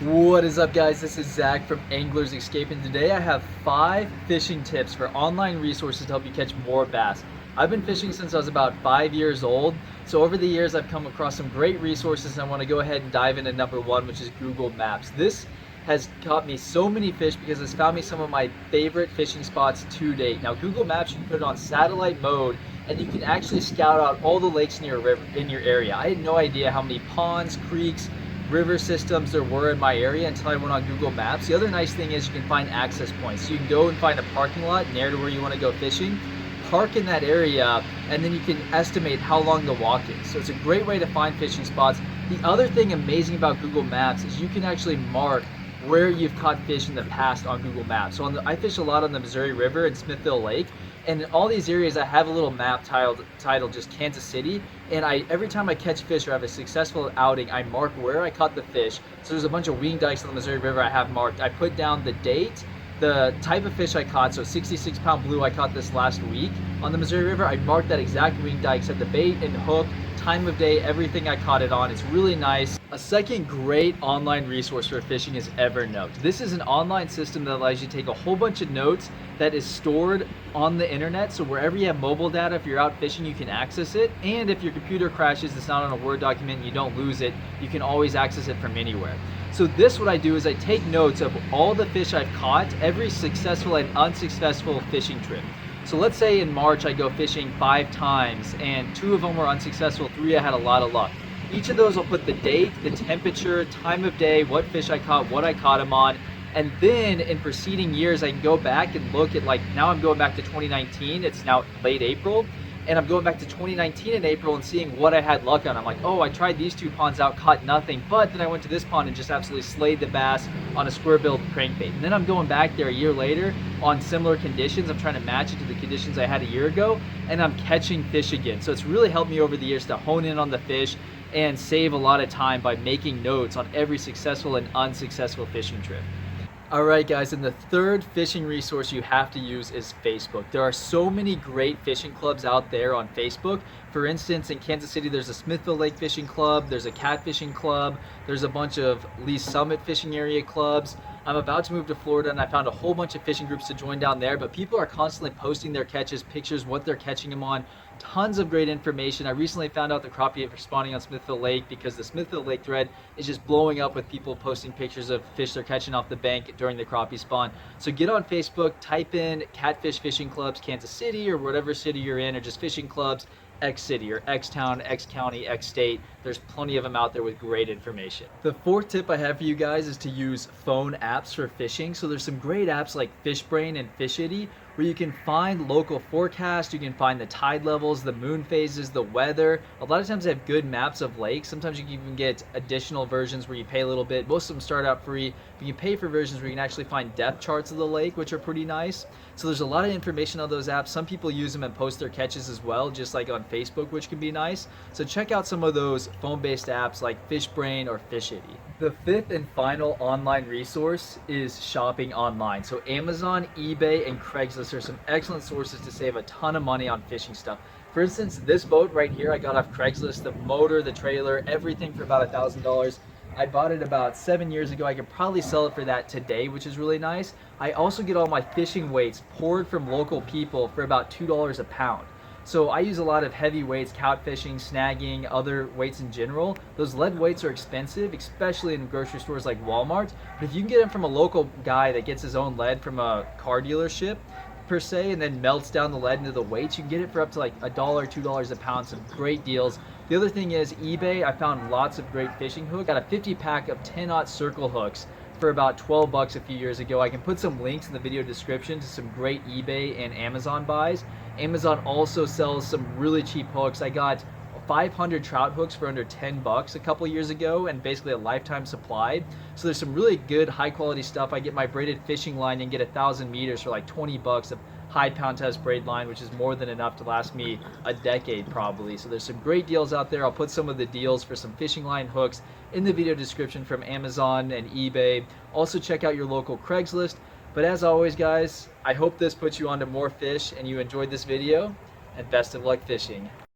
What is up, guys? This is Zach from Anglers Escape, and today I have 5 fishing tips for online resources to help you catch more bass. I've been fishing since I was about 5 years old, so over the years I've come across some great resources, and I want to go ahead and dive into number 1, which is Google Maps. This has caught me so many fish because it's found me some of my favorite fishing spots to date. Now, Google Maps, you can put it on satellite mode, and you can actually scout out all the lakes in your area. I had no idea how many ponds, creeks, river systems there were in my area until I went on Google Maps. The other nice thing is you can find access points. So you can go and find a parking lot near to where you want to go fishing, park in that area, and then you can estimate how long the walk is. So it's a great way to find fishing spots. The other thing amazing about Google Maps is you can actually mark where you've caught fish in the past on Google Maps. So I fish a lot on the Missouri River and Smithville Lake, and in all these areas I have a little map titled just Kansas City, and every time I catch fish or have a successful outing, I mark where I caught the fish. So there's a bunch of wing dikes on the Missouri River I have marked. I put down the date, the type of fish I caught, so 66-pound blue I caught this last week on the Missouri River. I marked that exact wing dike, set the bait and hook, time of day, everything I caught it on. It's really nice. A second great online resource for fishing is Evernote. This is an online system that allows you to take a whole bunch of notes that is stored on the internet. So wherever you have mobile data, if you're out fishing, you can access it. And if your computer crashes, it's not on a Word document, and you don't lose it, you can always access it from anywhere. So what I do is I take notes of all the fish I've caught, every successful and unsuccessful fishing trip. So let's say in March I go fishing 5 times and 2 of them were unsuccessful, 3 I had a lot of luck. Each of those will put the date, the temperature, time of day, what fish I caught, what I caught them on. And then in preceding years I can go back and look at, like, now I'm going back to 2019, it's now late April, and I'm going back to 2019 in April and seeing what I had luck on. I'm like, oh, I tried these 2 ponds out, caught nothing, but then I went to this pond and just absolutely slayed the bass on a square-billed crankbait. And then I'm going back there a year later on similar conditions. I'm trying to match it to the conditions I had a year ago, and I'm catching fish again. So it's really helped me over the years to hone in on the fish and save a lot of time by making notes on every successful and unsuccessful fishing trip. Alright guys, and the third fishing resource you have to use is Facebook. There are so many great fishing clubs out there on Facebook. For instance, in Kansas City, there's a Smithville Lake Fishing Club, there's a catfishing club, there's a bunch of Lee Summit fishing area clubs. I'm about to move to Florida and I found a whole bunch of fishing groups to join down there, but people are constantly posting their catches, pictures, what they're catching them on. Tons of great information. I recently found out the crappie are spawning on Smithville Lake because the Smithville Lake thread is just blowing up with people posting pictures of fish they're catching off the bank during the crappie spawn. So get on Facebook, type in Catfish Fishing Clubs Kansas City or whatever city you're in, or just fishing clubs X city or X town, X county, X state. There's plenty of them out there with great information. The fourth tip I have for you guys is to use phone apps for fishing. So there's some great apps like Fishbrain and Fishidy where you can find local forecasts, you can find the tide levels, the moon phases, the weather. A lot of times they have good maps of lakes. Sometimes you can even get additional versions where you pay a little bit. Most of them start out free, but you can pay for versions where you can actually find depth charts of the lake, which are pretty nice. So there's a lot of information on those apps. Some people use them and post their catches as well, just like on Facebook, which can be nice. So check out some of those phone-based apps like Fishbrain or Fishidy. The fifth and final online resource is shopping online. So Amazon, eBay, and Craigslist are some excellent sources to save a ton of money on fishing stuff. For instance, this boat right here I got off Craigslist, the motor, the trailer, everything for about $1,000. I bought it about 7 years ago. I could probably sell it for that today, which is really nice. I also get all my fishing weights poured from local people for about $2 a pound. So I use a lot of heavy weights, trout fishing, snagging, other weights in general. Those lead weights are expensive, especially in grocery stores like Walmart. But if you can get them from a local guy that gets his own lead from a car dealership, per se, and then melts down the lead into the weights, you can get it for up to like $1, $2 a pound. Some great deals. The other thing is eBay. I found lots of great fishing hooks. Got a 50-pack of 10-aught circle hooks for about $12 a few years ago. I can put some links in the video description to some great eBay and Amazon buys. Amazon also sells some really cheap hooks. I got 500 trout hooks for under $10 a couple years ago, and basically a lifetime supply. So there's some really good high quality stuff. I get my braided fishing line and get 1,000 meters for like $20 of high pound test braid line, which is more than enough to last me a decade probably. So there's some great deals out there. I'll put some of the deals for some fishing line hooks in the video description from Amazon and eBay. Also check out your local Craigslist. But as always guys, I hope this puts you onto more fish and you enjoyed this video, and best of luck fishing.